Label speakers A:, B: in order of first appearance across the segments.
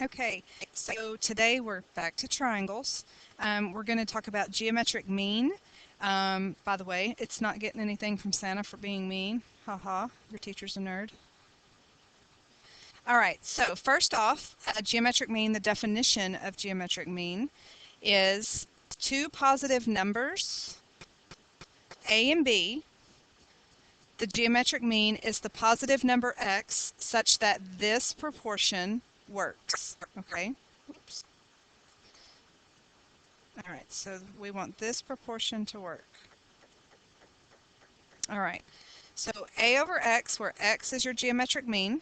A: Okay, so today we're back to triangles. We're going to talk about geometric mean. By the way, it's not getting anything from Santa for being mean. Haha, your teacher's a nerd. All right, so first off, geometric mean, the definition of geometric mean is two positive numbers, A and B. The geometric mean is the positive number x such that this proportion works. Okay? Oops. All right, so we want this proportion to work. All right, so A over x, where x is your geometric mean,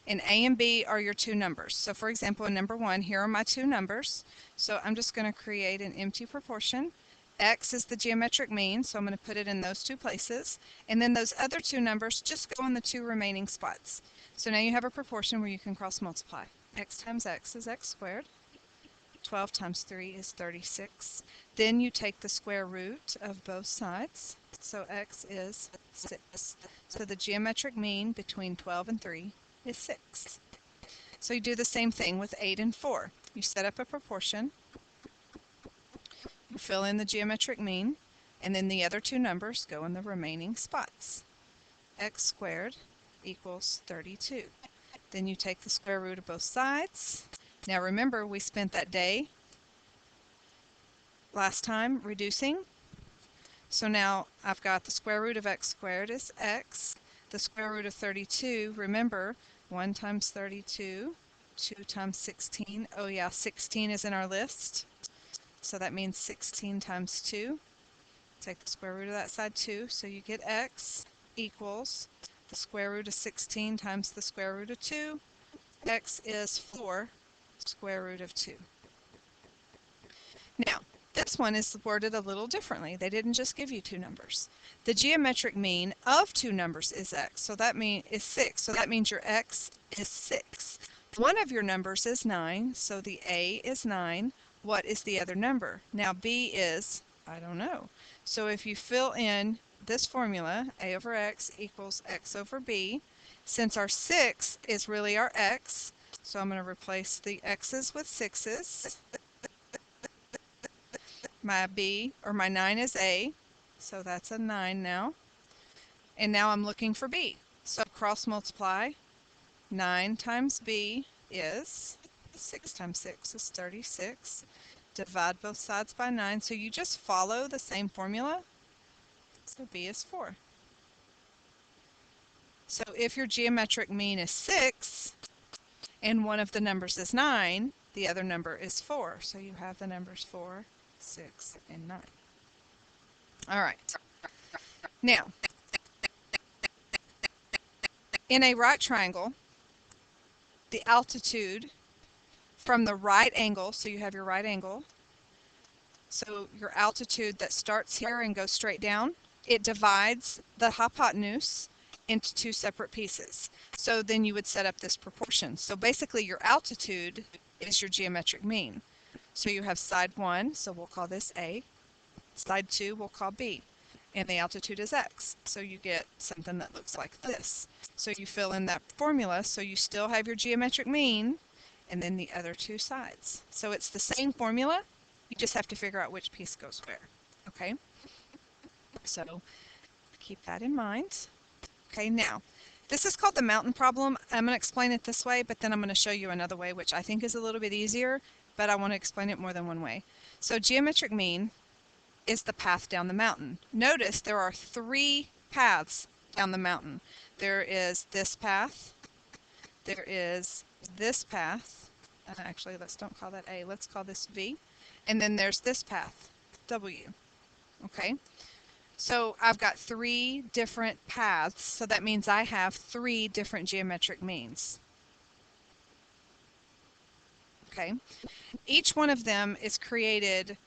A: and A and B are your two numbers. So for example, in number 1, here are my two numbers. So I'm just going to create an empty proportion. X is the geometric mean, so I'm going to put it in those two places. And then those other two numbers just go in the two remaining spots. So now you have a proportion where you can cross multiply. X times x is x squared. 12 times 3 is 36. Then you take the square root of both sides. So x is 6. So the geometric mean between 12 and 3 is 6. So you do the same thing with 8 and 4. You set up a proportion, you fill in the geometric mean, and then the other two numbers go in the remaining spots. X squared equals 32. Then you take the square root of both sides. Now remember, we spent that day last time reducing. So now I've got the square root of x squared is x. The square root of 32, remember, 1 times 32, 2 times 16. Oh yeah, 16 is in our list. So that means 16 times 2. Take the square root of that side, 2. So you get x equals the square root of 16 times the square root of 2. X is 4 square root of 2. Now, this one is worded a little differently. They didn't just give you two numbers. The geometric mean of two numbers is x, so that is 6. So that means your x is 6. One of your numbers is 9, so the A is 9. What is the other number? Now B is, I don't know. So if you fill in this formula, A over x equals x over B, since our 6 is really our x, so I'm going to replace the x's with 6's. My B, or my 9 is A, so that's a 9 now. And now I'm looking for B. So cross multiply. 9 times B is 6 times 6 is 36. Divide both sides by 9. So you just follow the same formula. So B is 4. So if your geometric mean is 6 and one of the numbers is 9, the other number is 4. So you have the numbers 4, 6, and 9. All right. Now, in a right triangle, the altitude from the right angle, so you have your right angle, so your altitude that starts here and goes straight down, it divides the hypotenuse into two separate pieces. So then you would set up this proportion. So basically your altitude is your geometric mean. So you have side 1, so we'll call this A. Side 2 we'll call B. And the altitude is x. So you get something that looks like this. So you fill in that formula, so you still have your geometric mean, and then the other two sides. So it's the same formula, you just have to figure out which piece goes where. Okay? So keep that in mind. Okay, now, this is called the mountain problem. I'm going to explain it this way, but then I'm going to show you another way, which I think is a little bit easier, but I want to explain it more than one way. So geometric mean is the path down the mountain. Notice there are 3 paths down the mountain. There is this path, there is this path, actually don't call that A, let's call this V, and then there's this path, W. Okay, so I've got 3 different paths, so that means I have 3 different geometric means. Okay, each one of them is created,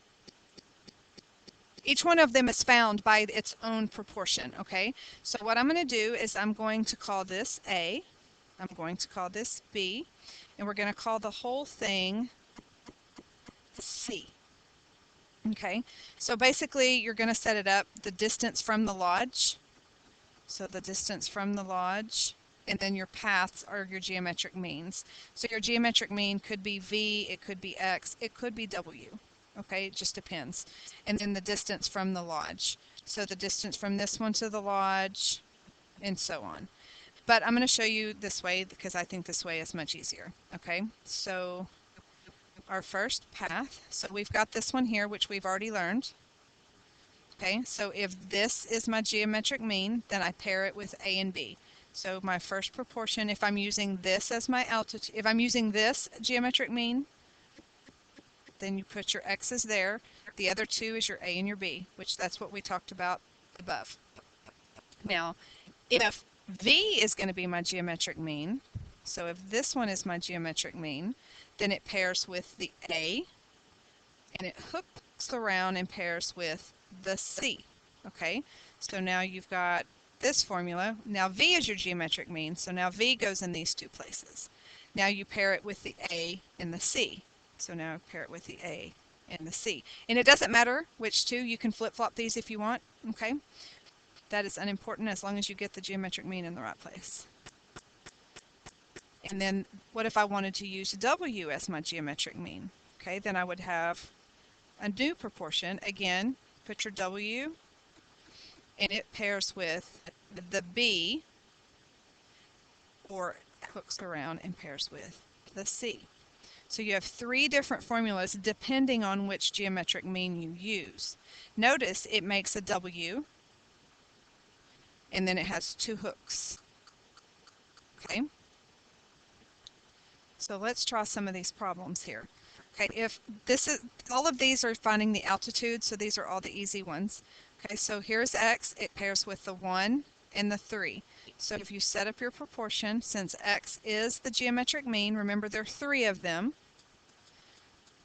A: each one of them is found by its own proportion. Okay, so what I'm going to do is I'm going to call this A, I'm going to call this B, and we're going to call the whole thing C. Okay, so basically you're going to set it up the distance from the lodge. So the distance from the lodge and then your paths are your geometric means. So your geometric mean could be V, it could be X, it could be W. Okay, it just depends. And then the distance from the lodge. So the distance from this one to the lodge, and so on. But I'm going to show you this way because I think this way is much easier. Okay, so our first path, so we've got this one here, which we've already learned. Okay, so if this is my geometric mean, then I pair it with A and B. So my first proportion, if I'm using this as my altitude, if I'm using this geometric mean, then you put your X's there. The other two is your A and your B, which that's what we talked about above. Now, if V is going to be my geometric mean, so if this one is my geometric mean, then it pairs with the A, and it hooks around and pairs with the C. Okay, so now you've got this formula. Now V is your geometric mean, so now V goes in these two places. Now you pair it with the A and the C. So now pair it with the A and the C. And it doesn't matter which two, you can flip-flop these if you want, okay? That is unimportant as long as you get the geometric mean in the right place. And then what if I wanted to use W as my geometric mean? Okay, then I would have a new proportion. Again, put your W, and it pairs with the B, or hooks around and pairs with the C. So you have three different formulas depending on which geometric mean you use. Notice it makes a W, and then it has two hooks. Okay? So let's try some of these problems here. Okay, if this is, all of these are finding the altitude, so these are all the easy ones. Okay, so here's X, it pairs with the 1 and the 3. So if you set up your proportion, since X is the geometric mean, remember there are 3 of them,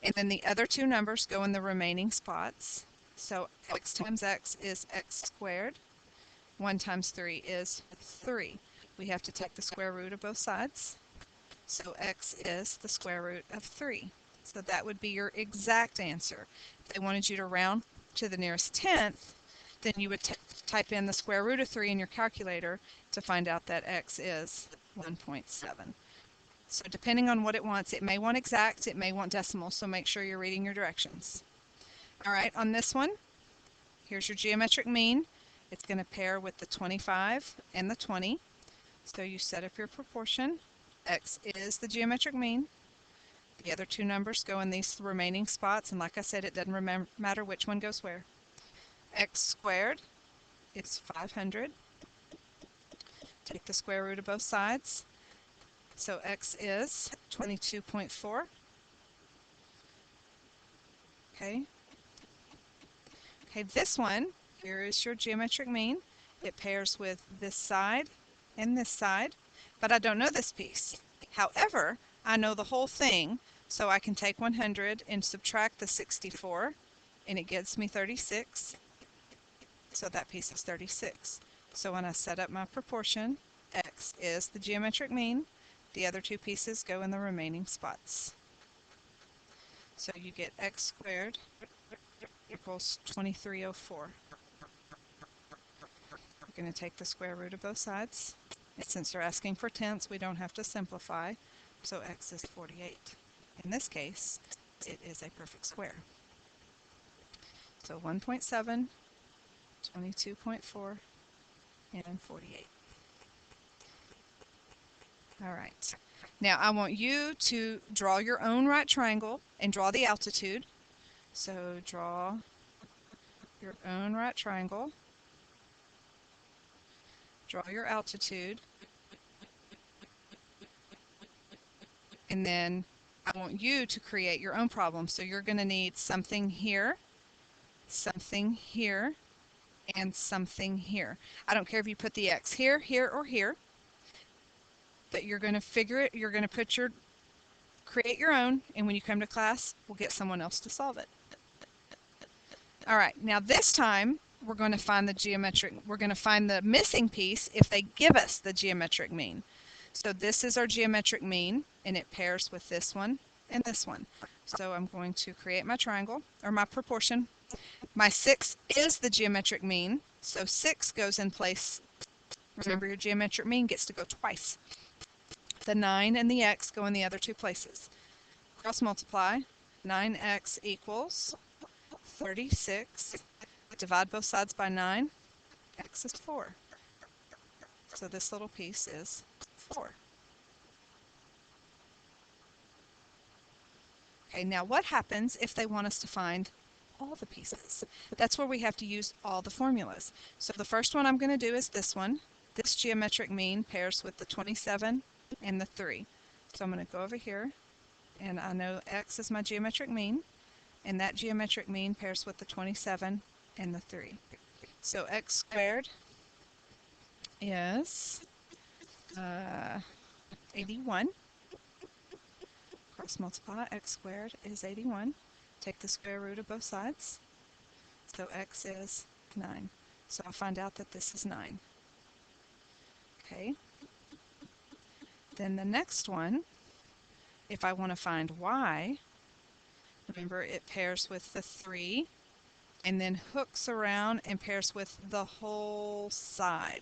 A: and then the other two numbers go in the remaining spots. So X times X is X squared. 1 times 3 is 3. We have to take the square root of both sides. So X is the square root of 3. So that would be your exact answer. If they wanted you to round to the nearest tenth, then you would type in the square root of 3 in your calculator to find out that X is 1.7. So depending on what it wants, it may want exact, it may want decimal, so make sure you're reading your directions. All right, on this one, here's your geometric mean. It's going to pair with the 25 and the 20. So you set up your proportion. X is the geometric mean. The other two numbers go in these remaining spots, and like I said, it doesn't matter which one goes where. X squared is 500. Take the square root of both sides. So X is 22.4. Okay. Okay, this one, here is your geometric mean. It pairs with this side and this side, but I don't know this piece. However, I know the whole thing, so I can take 100 and subtract the 64, and it gives me 36. So that piece is 36. So when I set up my proportion, X is the geometric mean. The other two pieces go in the remaining spots. So you get X squared equals 2304. We're going to take the square root of both sides. And since they're asking for tenths, we don't have to simplify. So X is 48. In this case, it is a perfect square. So 1.7, 22.4, and 48. All right. Now I want you to draw your own right triangle and draw the altitude. So draw your own right triangle. Draw your altitude. And then I want you to create your own problem. So you're going to need something here, and something here. I don't care if you put the X here, here, or here, but you're going to figure it, you're going to create your own, and when you come to class, we'll get someone else to solve it. All right, now this time, we're going to find the missing piece if they give us the geometric mean. So this is our geometric mean, and it pairs with this one and this one. So I'm going to create my triangle, or my proportion. My 6 is the geometric mean, so 6 goes in place Remember, your geometric mean gets to go twice. The 9 and the x go in the other two places. Cross multiply. 9x equals 36. Divide both sides by 9. X is 4. So this little piece is 4. Okay, now what happens if they want us to find all the pieces? That's where we have to use all the formulas. So the first one I'm going to do is this one. This geometric mean pairs with the 27 and the 3. So I'm going to go over here, and I know x is my geometric mean, and that geometric mean pairs with the 27 and the 3. So x squared is 81. Cross multiply, x squared is 81. Take the square root of both sides. So x is 9. So I'll find out that this is 9. Okay. Then the next one, if I want to find y, remember it pairs with the 3 and then hooks around and pairs with the whole side.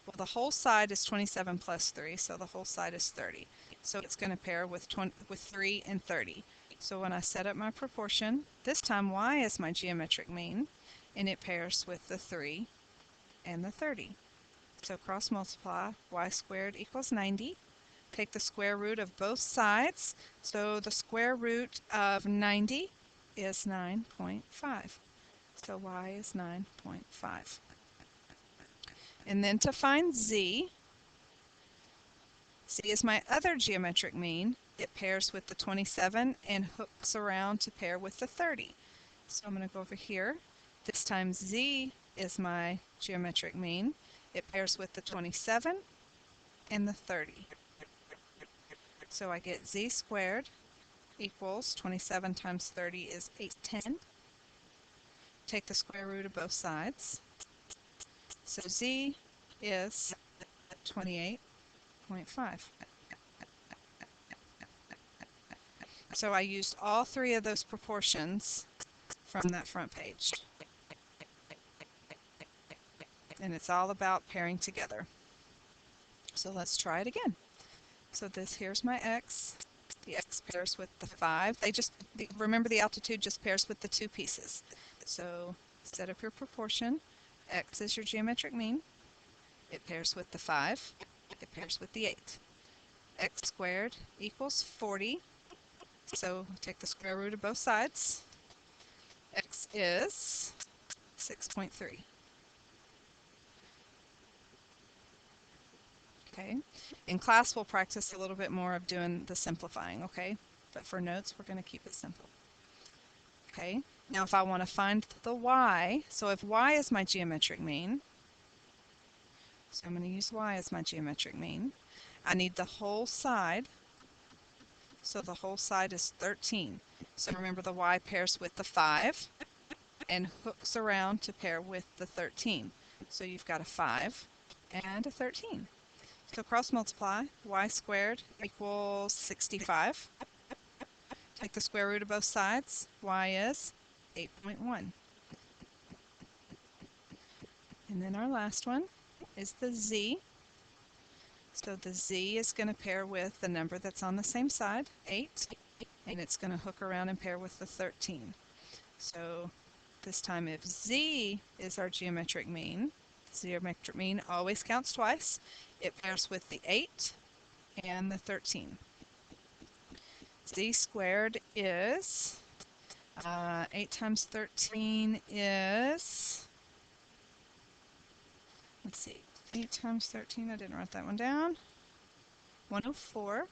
A: Well, the whole side is 27 plus 3, so the whole side is 30. So it's going to pair with 3 and 30. So when I set up my proportion, this time y is my geometric mean, and it pairs with the 3 and the 30. So cross multiply, y squared equals 90. Take the square root of both sides. So the square root of 90 is 9.5. So y is 9.5. And then to find z, z is my other geometric mean. It pairs with the 27 and hooks around to pair with the 30. So I'm going to go over here. This time z is my geometric mean. It pairs with the 27 and the 30. So I get z squared equals 27 times 30 is 810. Take the square root of both sides. So z is 28.5. So I used all three of those proportions from that front page. And it's all about pairing together. So let's try it again. So here's my x. The x pairs with the 5. Remember the altitude just pairs with the two pieces. So set up your proportion. X is your geometric mean. It pairs with the 5. It pairs with the 8. X squared equals 40. So take the square root of both sides. X is 6.3. Okay. In class, we'll practice a little bit more of doing the simplifying, okay? But for notes, we're going to keep it simple. Okay. Now, if I want to find the y, so if y is my geometric mean, so I'm going to use y as my geometric mean, I need the whole side. So the whole side is 13. So remember the y pairs with the 5 and hooks around to pair with the 13. So you've got a 5 and a 13. So cross multiply, y squared equals 65. Take the square root of both sides. Y is 8.1. And then our last one is the z. So the z is going to pair with the number that's on the same side, 8, and it's going to hook around and pair with the 13. So this time if z is our geometric mean, geometric mean always counts twice. It pairs with the 8 and the 13. Z squared is 8 times 13 is, let's see, 8 times 13, I didn't write that one down, 104.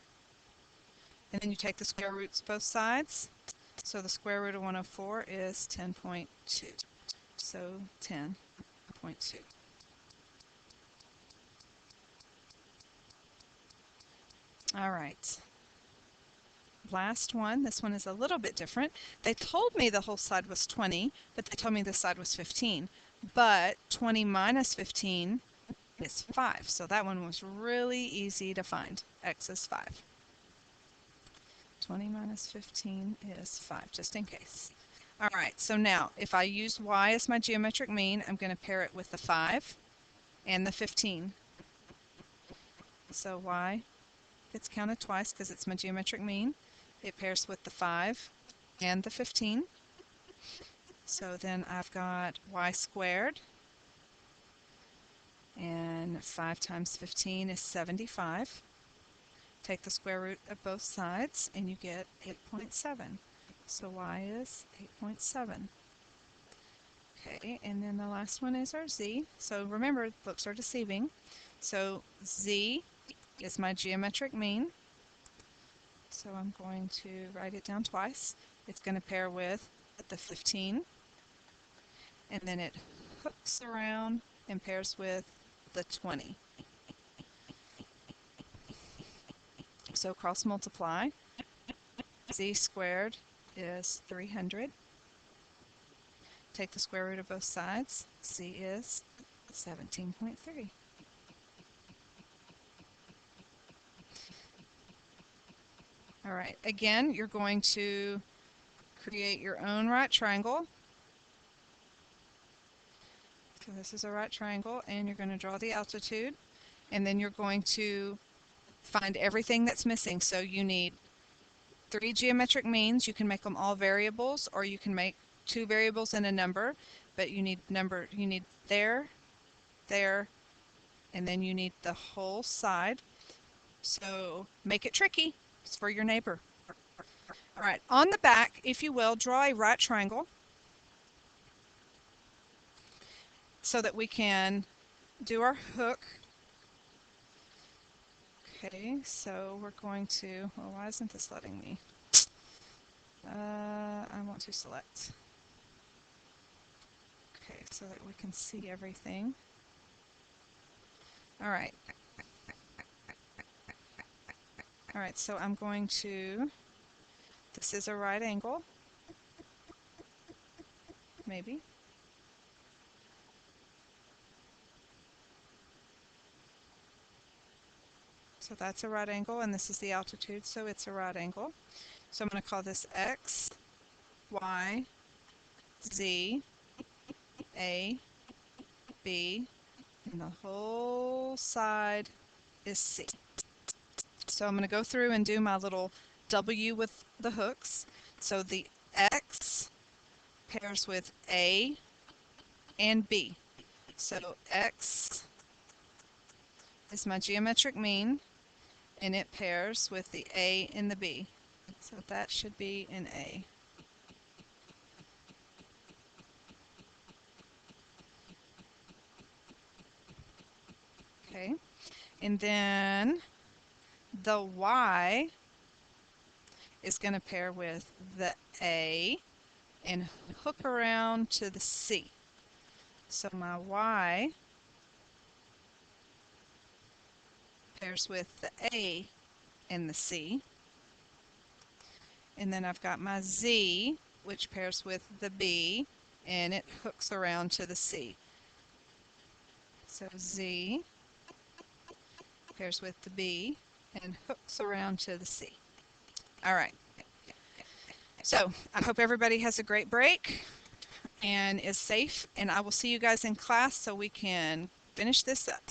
A: And then you take the square roots both sides. So the square root of 104 is 10.2. So 10.2. All right. Last one. This one is a little bit different. They told me the whole side was 20, but they told me this side was 15. But 20 minus 15 is 5. So that one was really easy to find. X is 5. 20 minus 15 is 5, just in case. All right, so now if I use y as my geometric mean, I'm going to pair it with the 5 and the 15. So y gets counted twice because it's my geometric mean. It pairs with the 5 and the 15. So then I've got y squared, and 5 times 15 is 75. Take the square root of both sides and you get 8.7. So y is 8.7. Okay, and then the last one is our z. So remember, books are deceiving. So z is my geometric mean. So I'm going to write it down twice. It's going to pair with the 15, and then it hooks around and pairs with the 20. So cross multiply. Z squared is 300. Take the square root of both sides. Z is 17.3. All right, again, you're going to create your own right triangle. So this is a right triangle, and you're going to draw the altitude, and then you're going to find everything that's missing. So you need 3 geometric means. You can make them all variables, or you can make 2 variables and a number, but you need there, there, and then you need the whole side. So make it tricky. It's for your neighbor. All right, on the back, if you will, draw a right triangle so that we can do our hook. Okay, so we're going to, well, why isn't this letting me? I want to select. Okay, so that we can see everything. All right. All right, so I'm going to, this is a right angle, maybe. So that's a right angle, and this is the altitude, so it's a right angle. So I'm going to call this X, Y, Z, A, B, and the whole side is C. So I'm going to go through and do my little W with the hooks. So the X pairs with A and B. So X is my geometric mean, and it pairs with the A and the B. So that should be an A. Okay, and then the Y is going to pair with the A and hook around to the C. So my Y pairs with the A and the C. And then I've got my Z, which pairs with the B, and it hooks around to the C. So Z pairs with the B and hooks around to the C. All right. So I hope everybody has a great break and is safe, and I will see you guys in class so we can finish this up.